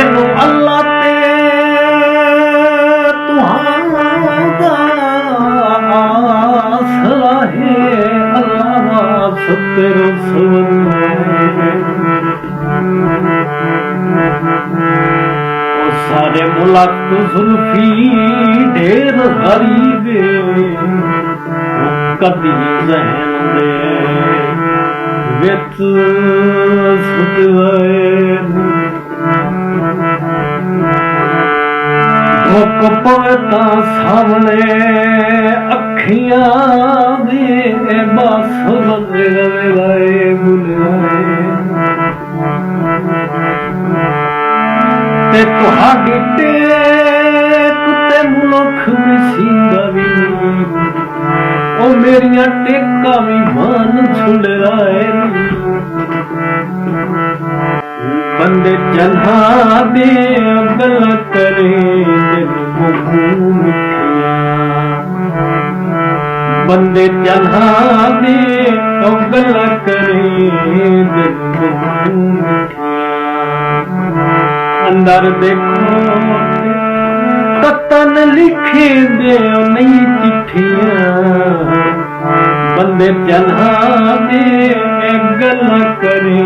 मैनू अल्लाह ते तुहांदा आसरा है, अल्लाह वास्ते रसूल सारे मुलाक जुल्फी ढेर गरीब कदी जहन दे विच सुत धुप पवता सामने अखियां दे बस गए बुलाए ते तुहाडी टेक ते मुल्ख मिसींदा भी ओ मेरियां टेका भी मान छुड़ाए बंदे जन्हा दे गल करे बंदे जन्हा दे गल करे अंदर देखो तन लिखे दे नहीं चिट्ठियां बंदे जन्हा दे गल करे